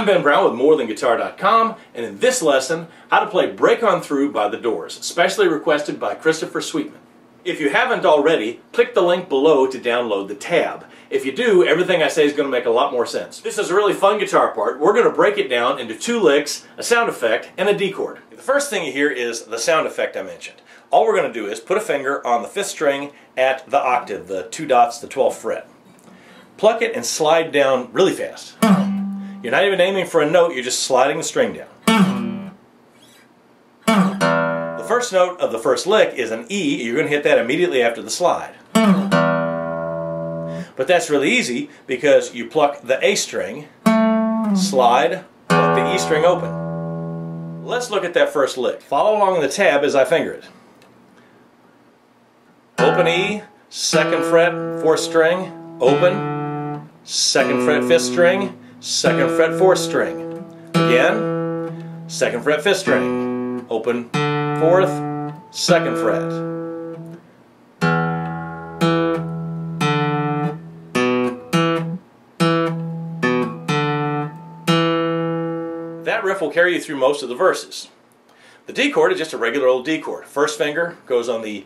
I'm Ben Brown with MoreThanGuitar.com, and in this lesson, how to play Break On Through by The Doors, specially requested by Christopher Sweetman. If you haven't already, click the link below to download the tab. If you do, everything I say is going to make a lot more sense. This is a really fun guitar part. We're going to break it down into 2 licks, a sound effect, and a D chord. The first thing you hear is the sound effect I mentioned. All we're going to do is put a finger on the 5th string at the octave, the 2 dots, the 12th fret. Pluck it and slide down really fast. You're not even aiming for a note, you're just sliding the string down. The first note of the first lick is an E. You're going to hit that immediately after the slide. But that's really easy because you pluck the A string, slide, pluck the E string open. Let's look at that first lick. Follow along the tab as I finger it. Open E, 2nd fret, 4th string, open, 2nd fret, 5th string, 2nd fret, 4th string. Again, 2nd fret, 5th string. Open, 4th, 2nd fret. That riff will carry you through most of the verses. The D chord is just a regular old D chord. First finger goes on the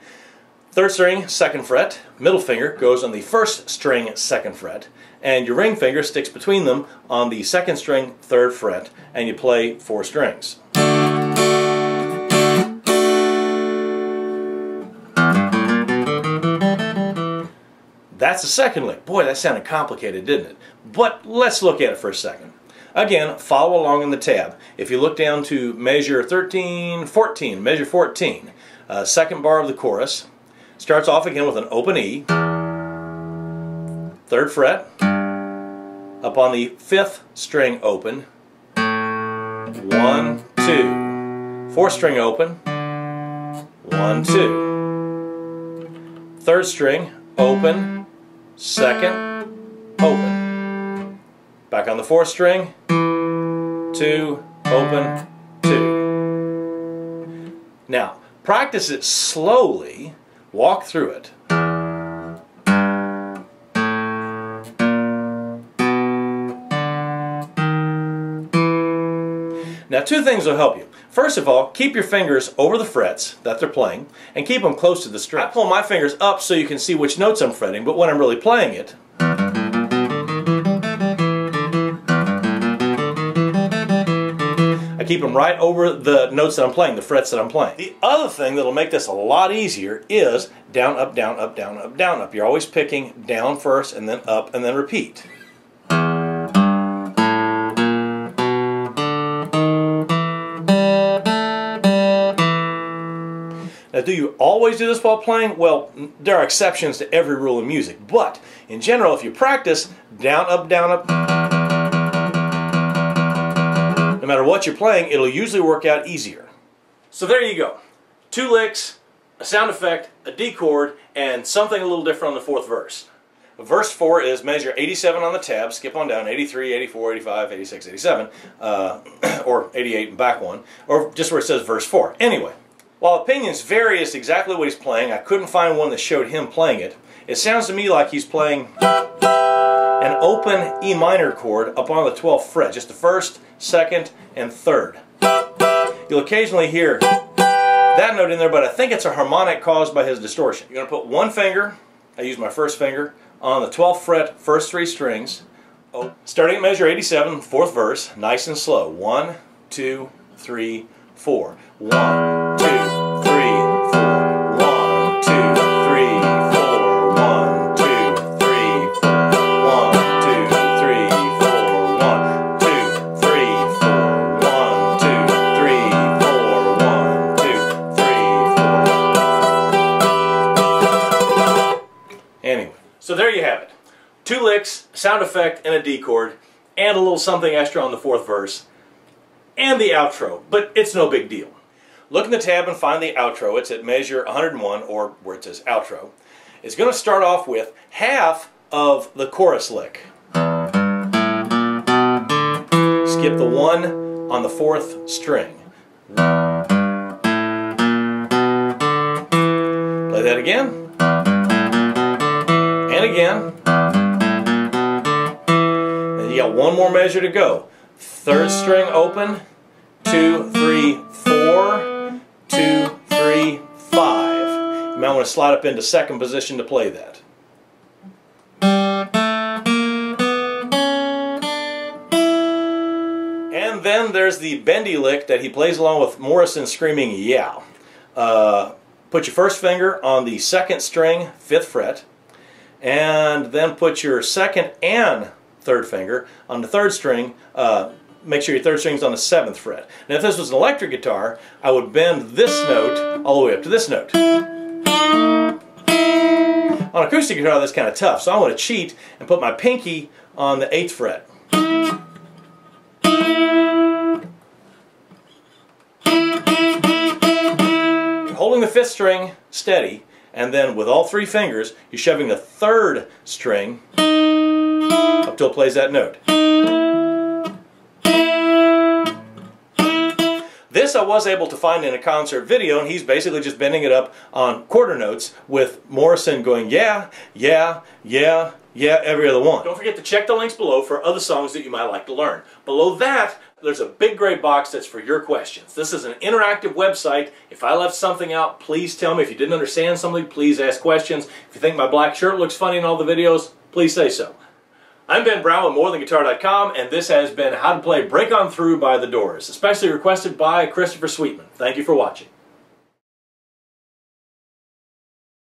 3rd string, 2nd fret. Middle finger goes on the 1st string, 2nd fret. And your ring finger sticks between them on the 2nd string, 3rd fret, and you play 4 strings. That's the second lick. Boy, that sounded complicated, didn't it? But let's look at it for a second. Again, follow along in the tab. If you look down to measure 13, 14, measure 14, second bar of the chorus, starts off again with an open E, 3rd fret, up on the 5th string open, 1, 2, 4th string open, 1, 2, 3rd string open, 2nd open, back on the 4th string, 2, open, 2. Now, practice it slowly, walk through it. Now, 2 things will help you. First of all, keep your fingers over the frets that they're playing and keep them close to the string. I pull my fingers up so you can see which notes I'm fretting, but when I'm really playing it, I keep them right over the notes that I'm playing, the frets that I'm playing. The other thing that'll make this a lot easier is down, up, down, up, down, up, down, up. You're always picking down first and then up and then repeat. Now, do you always do this while playing? Well, there are exceptions to every rule in music, but in general, if you practice down, up, no matter what you're playing, it'll usually work out easier. So there you go. 2 licks, a sound effect, a D chord, and something a little different on the 4th verse. Verse 4 is measure 87 on the tab, skip on down, 83, 84, 85, 86, 87, or 88 and back one, or just where it says verse 4. Anyway, while opinions vary as to exactly what he's playing, I couldn't find one that showed him playing it. It sounds to me like he's playing an open E minor chord up on the 12th fret, just the 1st, 2nd, and 3rd. You'll occasionally hear that note in there, but I think it's a harmonic caused by his distortion. You're going to put one finger, I use my 1st finger, on the 12th fret, first 3 strings, starting at measure 87, 4th verse, nice and slow. 1, 2, 3, 4. 1, 2, 3, 4. 1, 2, 3, 4. 1, 2, 3, 4. 1, 2, 3, 4. 1, 2, 3, 4. 1, 2, 3, 4. 1, 2, 3, 4. Anyway, so there you have it. 2 licks, sound effect, and a D chord, and a little something extra on the 4th verse, and the outro, but it's no big deal. Look in the tab and find the outro. It's at measure 101, or where it says outro. It's going to start off with half of the chorus lick. Skip the 1 on the 4th string. Play that again. again. Then you got one more measure to go. third string open, 2, 3, 4, 2, 3, 5. You might want to slide up into second position to play that. And then there's the bendy lick that he plays along with Morrison screaming, yeah. Put your first finger on the second string, 5th fret, and then put your second and third finger on the third string. Make sure your third string's on the 7th fret. Now if this was an electric guitar, I would bend this note all the way up to this note. On acoustic guitar that's kind of tough, so I want to cheat and put my pinky on the 8th fret. Holding the 5th string steady, and then with all 3 fingers, you're shoving the 3rd string up till it plays that note. This I was able to find in a concert video, and he's basically just bending it up on quarter notes with Morrison going yeah, yeah, yeah, yeah, every other one. Don't forget to check the links below for other songs that you might like to learn. Below that, there's a big gray box that's for your questions. This is an interactive website. If I left something out, please tell me. If you didn't understand something, please ask questions. If you think my black shirt looks funny in all the videos, please say so. I'm Ben Brown with MoreThanGuitar.com, and this has been How to Play Break On Through by The Doors, especially requested by Christopher Sweetman. Thank you for watching.